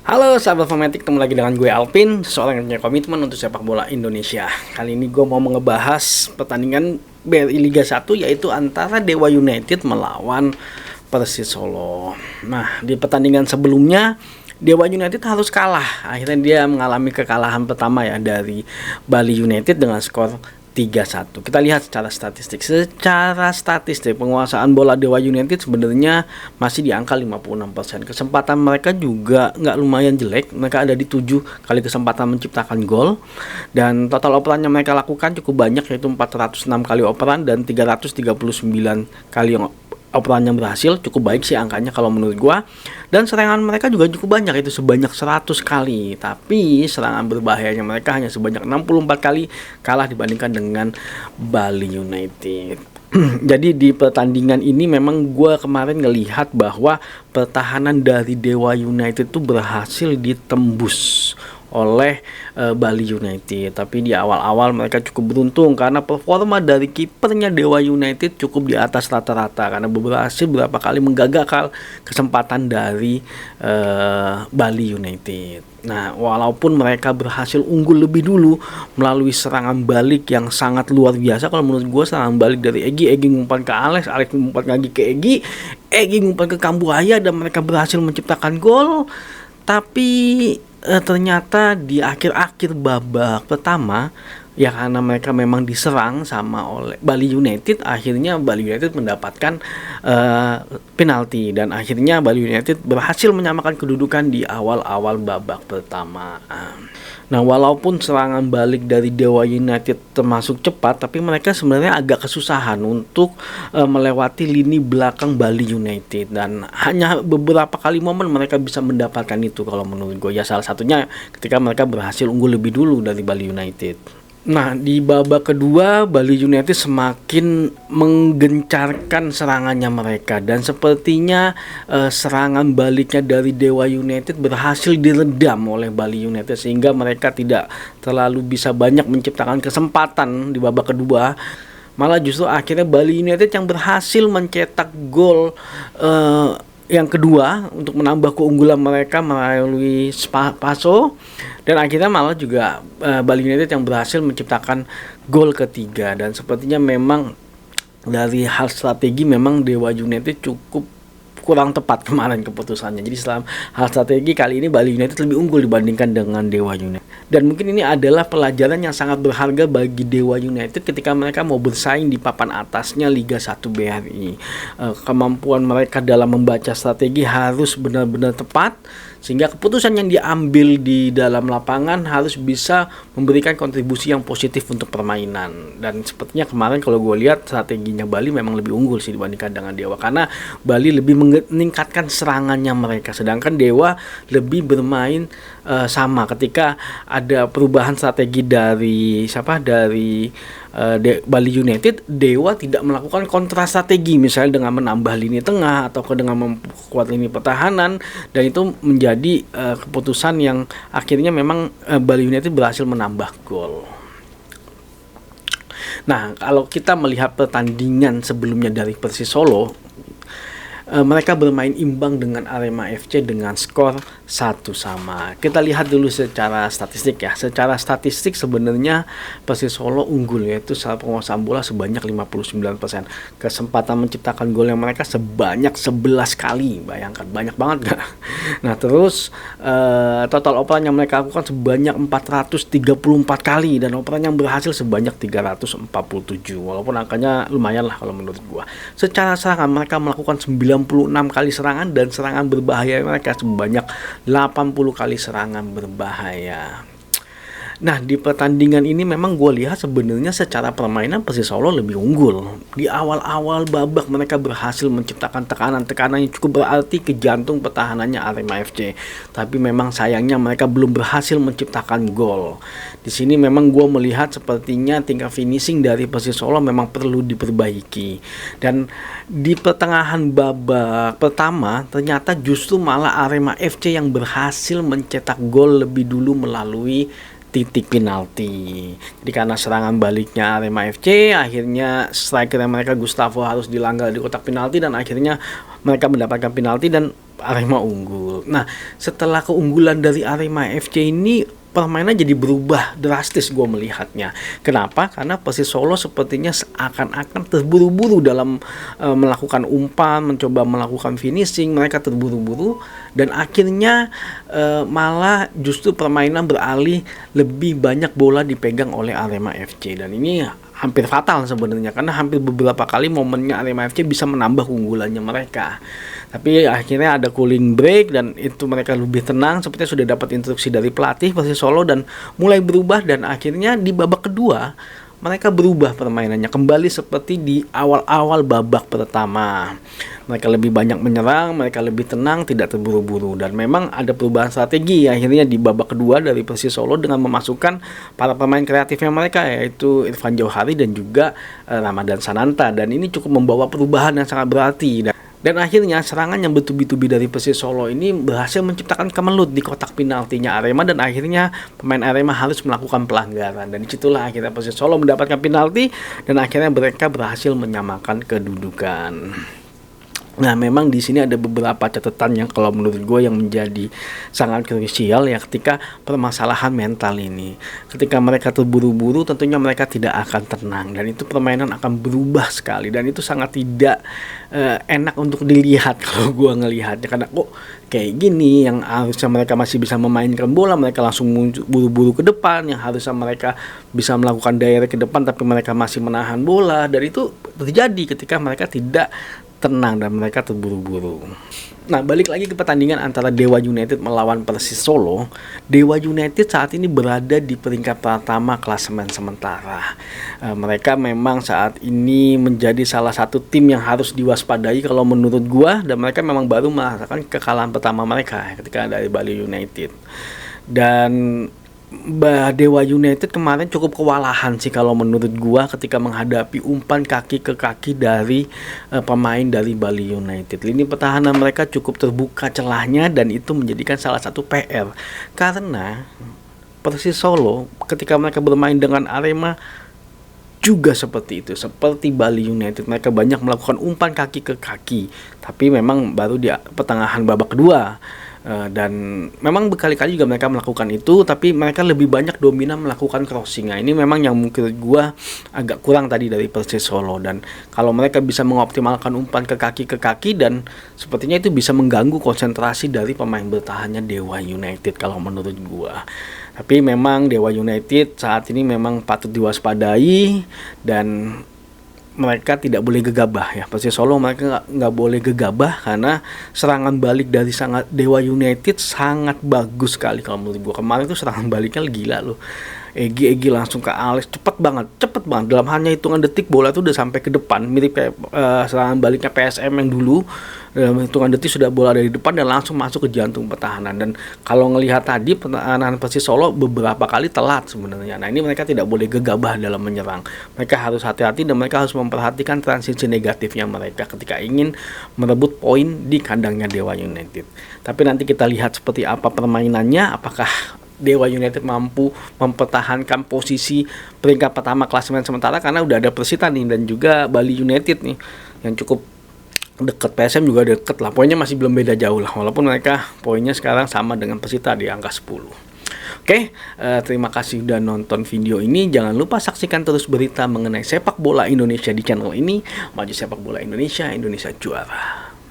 Halo sahabat Fanatik, ketemu lagi dengan gue Alvin, seseorang yang punya komitmen untuk sepak bola Indonesia. Kali ini gue mau ngebahas pertandingan BRI Liga 1, yaitu antara Dewa United melawan Persis Solo. Nah, di pertandingan sebelumnya Dewa United harus kalah. Akhirnya dia mengalami kekalahan pertama ya dari Bali United dengan skor 3-1. Kita lihat secara statistik. Secara statistik penguasaan bola Dewa United sebenarnya masih di angka 56%. Kesempatan mereka juga nggak lumayan jelek. Mereka ada di 7 kali kesempatan menciptakan gol. Dan total operan yang mereka lakukan cukup banyak, yaitu 406 kali operan dan 339 kali operan yang berhasil. Cukup baik sih angkanya kalau menurut gua. Dan serangan mereka juga cukup banyak, itu sebanyak 100 kali. Tapi serangan berbahayanya mereka hanya sebanyak 64 kali, kalah dibandingkan dengan Bali United. Jadi di pertandingan ini memang gua kemarin ngelihat bahwa pertahanan dari Dewa United itu berhasil ditembus oleh Bali United. Tapi di awal-awal mereka cukup beruntung karena performa dari kipernya Dewa United cukup di atas rata-rata, karena beberapa kali menggagalkan kesempatan dari Bali United. Nah, walaupun mereka berhasil unggul lebih dulu melalui serangan balik yang sangat luar biasa, kalau menurut gue serangan balik dari Egy ngumpan ke Alex ngumpan lagi ke Egy ngumpan ke Kambuaya, dan mereka berhasil menciptakan gol. Tapi ternyata di akhir-akhir babak pertama, ya karena mereka memang diserang sama oleh Bali United, akhirnya Bali United mendapatkan penalti, dan akhirnya Bali United berhasil menyamakan kedudukan di awal-awal babak pertama. Nah, walaupun serangan balik dari Dewa United termasuk cepat, tapi mereka sebenarnya agak kesusahan untuk melewati lini belakang Bali United, dan hanya beberapa kali momen mereka bisa mendapatkan itu kalau menurut gue. Ya salah satunya ketika mereka berhasil unggul lebih dulu dari Bali United. Nah, di babak kedua Bali United semakin menggencarkan serangannya mereka, dan sepertinya serangan baliknya dari Dewa United berhasil diredam oleh Bali United sehingga mereka tidak terlalu bisa banyak menciptakan kesempatan di babak kedua. Malah justru akhirnya Bali United yang berhasil mencetak gol yang kedua untuk menambah keunggulan mereka melalui Paso, dan akhirnya malah juga Bali United yang berhasil menciptakan gol ketiga. Dan sepertinya memang dari hal strategi memang Dewa United cukup kurang tepat kemarin keputusannya. Jadi setelah hal strategi kali ini Bali United lebih unggul dibandingkan dengan Dewa United. Dan mungkin ini adalah pelajaran yang sangat berharga bagi Dewa United ketika mereka mau bersaing di papan atasnya Liga 1 BRI. Kemampuan mereka dalam membaca strategi harus benar-benar tepat, sehingga keputusan yang diambil di dalam lapangan harus bisa memberikan kontribusi yang positif untuk permainan. Dan sepertinya kemarin kalau gue lihat strateginya Bali memang lebih unggul sih dibandingkan dengan Dewa, karena Bali lebih meningkatkan serangannya mereka, sedangkan Dewa lebih bermain sama. Ketika ada perubahan strategi dari Bali United, Dewa tidak melakukan kontra strategi, misalnya dengan menambah lini tengah atau dengan memperkuat lini pertahanan, dan itu menjadi keputusan yang akhirnya memang Bali United berhasil menambah gol. Nah, kalau kita melihat pertandingan sebelumnya dari Persis Solo, mereka bermain imbang dengan Arema FC dengan skor 1-1. Kita lihat dulu secara statistik ya. Secara statistik sebenarnya Persis Solo unggul, yaitu saat penguasaan bola sebanyak 59%. Kesempatan menciptakan gol yang mereka sebanyak 11 kali. Bayangkan, banyak banget gak? Nah, terus total operan yang mereka lakukan sebanyak 434 kali, dan operan yang berhasil sebanyak 347. Walaupun angkanya lumayan lah kalau menurut gua. Secara serangan mereka melakukan 96 kali serangan, dan serangan berbahaya mereka sebanyak 80 kali serangan berbahaya. Nah, di pertandingan ini memang gue lihat sebenarnya secara permainan Persis Solo lebih unggul. Di awal-awal babak mereka berhasil menciptakan tekanan yang cukup berarti ke jantung pertahanannya Arema FC. Tapi memang sayangnya mereka belum berhasil menciptakan gol. Di sini memang gue melihat sepertinya tingkat finishing dari Persis Solo memang perlu diperbaiki. Dan di pertengahan babak pertama ternyata justru malah Arema FC yang berhasil mencetak gol lebih dulu melalui titik penalti. Jadi karena serangan baliknya Arema FC, akhirnya striker mereka Gustavo harus dilanggar di kotak penalti, dan akhirnya mereka mendapatkan penalti, dan Arema unggul. Nah, setelah keunggulan dari Arema FC ini, permainan jadi berubah drastis gue melihatnya. Kenapa? Karena Persis Solo sepertinya seakan-akan terburu-buru dalam melakukan umpan, mencoba melakukan finishing. Mereka terburu-buru dan akhirnya malah justru permainan beralih, lebih banyak bola dipegang oleh Arema FC. Dan ini hampir fatal sebenarnya, karena hampir beberapa kali momennya Arema FC bisa menambah keunggulannya mereka. Tapi akhirnya ada cooling break dan itu mereka lebih tenang, sepertinya sudah dapat instruksi dari pelatih Persis Solo dan mulai berubah. Dan akhirnya di babak kedua mereka berubah permainannya kembali seperti di awal-awal babak pertama. Mereka lebih banyak menyerang, mereka lebih tenang, tidak terburu-buru. Dan memang ada perubahan strategi akhirnya di babak kedua dari Persis Solo dengan memasukkan para pemain kreatifnya mereka, yaitu Irfan Jauhari dan juga Ramadan Sananta. Dan ini cukup membawa perubahan yang sangat berarti. Dan akhirnya serangan yang bertubi-tubi dari Persis Solo ini berhasil menciptakan kemelut di kotak penaltinya Arema, dan akhirnya pemain Arema harus melakukan pelanggaran. Dan disitulah akhirnya Persis Solo mendapatkan penalti dan akhirnya mereka berhasil menyamakan kedudukan. Nah, memang di sini ada beberapa catatan yang kalau menurut gue yang menjadi sangat krusial ya, ketika permasalahan mental ini. Ketika mereka terburu-buru, tentunya mereka tidak akan tenang dan itu permainan akan berubah sekali, dan itu sangat tidak enak untuk dilihat kalau gue ngelihatnya, karena kok kayak gini, yang harusnya mereka masih bisa memainkan bola, mereka langsung buru-buru ke depan, yang harusnya mereka bisa melakukan direct ke depan tapi mereka masih menahan bola, dan itu terjadi ketika mereka tidak tenang dan mereka terburu-buru. Nah, balik lagi ke pertandingan antara Dewa United melawan Persis Solo. Dewa United saat ini berada di peringkat pertama klasemen sementara. Mereka memang saat ini menjadi salah satu tim yang harus diwaspadai kalau menurut gua, dan mereka memang baru merasakan kekalahan pertama mereka ketika dari Bali United. Dan Dewa United kemarin cukup kewalahan sih kalau menurut gua ketika menghadapi umpan kaki ke kaki dari pemain dari Bali United. Lini pertahanan mereka cukup terbuka celahnya dan itu menjadikan salah satu PR. Karena Persis Solo ketika mereka bermain dengan Arema juga seperti itu, seperti Bali United, mereka banyak melakukan umpan kaki ke kaki, tapi memang baru di pertengahan babak kedua. Dan memang berkali-kali juga mereka melakukan itu, tapi mereka lebih banyak dominan melakukan crossing. Nah, ini memang yang mungkin gua agak kurang tadi dari Persis Solo, dan kalau mereka bisa mengoptimalkan umpan ke kaki dan sepertinya itu bisa mengganggu konsentrasi dari pemain bertahannya Dewa United kalau menurut gua. Tapi memang Dewa United saat ini memang patut diwaspadai dan mereka tidak boleh gegabah ya. Persis Solo mereka nggak boleh gegabah karena serangan balik dari sangat Dewa United sangat bagus sekali kalau menurut gua. Kemarin tuh serangan baliknya gila loh. Egi langsung ke Alex, cepet banget dalam hanya hitungan detik bola tuh udah sampai ke depan, mirip kayak serangan baliknya PSM yang dulu. Dalam hitungan detik sudah bola dari depan dan langsung masuk ke jantung pertahanan. Dan kalau ngelihat tadi pertahanan Persis Solo beberapa kali telat sebenarnya. Nah, ini mereka tidak boleh gegabah dalam menyerang. Mereka harus hati-hati dan mereka harus memperhatikan transisi negatifnya mereka ketika ingin merebut poin di kandangnya Dewa United. Tapi nanti kita lihat seperti apa permainannya, apakah Dewa United mampu mempertahankan posisi peringkat pertama klasemen sementara, karena udah ada Persita nih dan juga Bali United nih yang cukup deket. PSM juga deket lah, poinnya masih belum beda jauh lah, walaupun mereka poinnya sekarang sama dengan Persita di angka 10. Oke, terima kasih udah nonton video ini. Jangan lupa saksikan terus berita mengenai sepak bola Indonesia di channel ini. Maju sepak bola Indonesia, Indonesia juara.